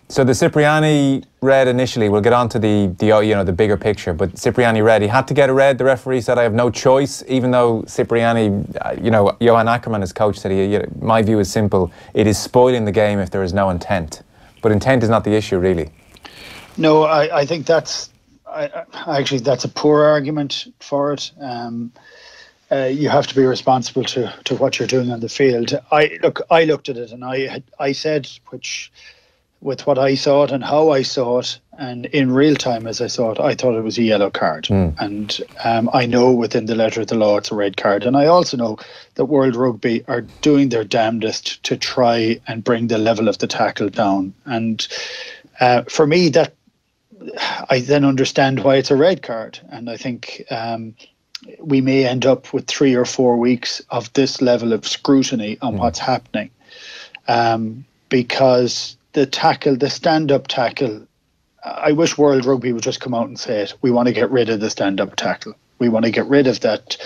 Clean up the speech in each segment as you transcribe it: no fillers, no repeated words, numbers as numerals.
So the Cipriani red initially, we'll get on to the bigger picture, but Cipriani red, he had to get a red. The referee said, I have no choice, even though Cipriani, Johan Ackermann, his coach, said, my view is simple, it is spoiling the game if there is no intent. But intent is not the issue, really. No, I think that's a poor argument for it. You have to be responsible to what you're doing on the field. I looked at it and I said, with what I saw it and how I saw it, and in real time as I saw it, I thought it was a yellow card. And I know within the letter of the law it's a red card. And I also know that World Rugby are doing their damnedest to try and bring the level of the tackle down. And for me, that I then understand why it's a red card. And I think we may end up with 3 or 4 weeks of this level of scrutiny on what's happening, because the stand-up tackle, I wish World Rugby would just come out and say it. We want to get rid of the stand-up tackle. We want to get rid of that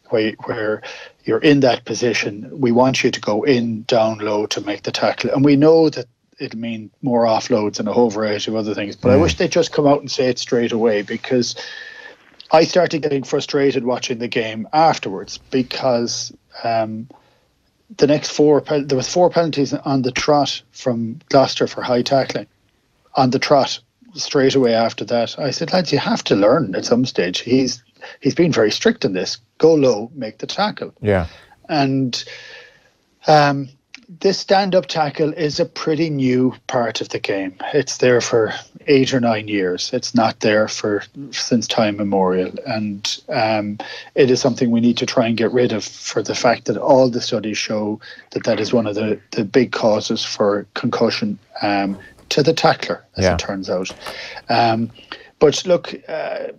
where you're in that position. We want you to go in, down low to make the tackle. And we know that it'll mean more offloads and a whole variety of other things. But I wish they'd just come out and say it straight away, because I started getting frustrated watching the game afterwards, because the next there was 4 penalties on the trot from Gloucester for high tackling. On the trot, straight away after that, I said, lads, you have to learn at some stage. He's been very strict in this. Go low, make the tackle. Yeah. And this stand-up tackle is a pretty new part of the game. It's there for 8 or 9 years. It's not there since time immemorial. And it is something we need to try and get rid of, for the fact that all the studies show that is one of the big causes for concussion to the tackler, as it turns out. But look,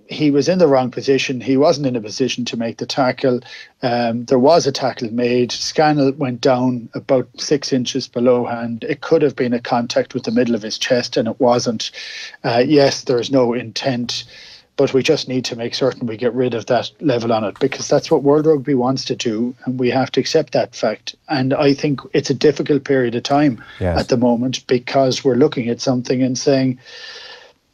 he was in the wrong position. He wasn't in a position to make the tackle. There was a tackle made. Scannell went down about 6 inches below hand. It could have been a contact with the middle of his chest, and it wasn't. Yes, there's no intent, but we just need to make certain we get rid of that level on it, because that's what World Rugby wants to do, and we have to accept that fact. And I think it's a difficult period of time at the moment, because we're looking at something and saying,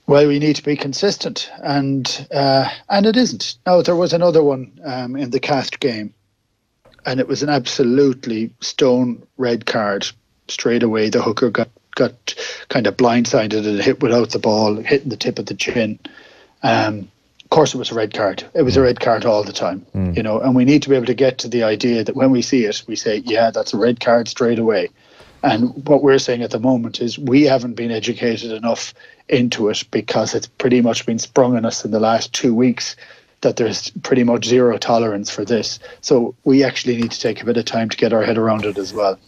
well, we need to be consistent, and it isn't. Now, there was another one in the Cast game, and it was an absolutely stone red card straight away. The hooker got kind of blindsided and hit without the ball, hitting the tip of the chin. Of course, it was a red card. It was a red card all the time, and we need to be able to get to the idea that when we see it, we say, yeah, that's a red card straight away. And what we're saying at the moment is we haven't been educated enough into it, because it's pretty much been sprung on us in the last 2 weeks that there's pretty much zero tolerance for this. So we actually need to take a bit of time to get our head around it as well.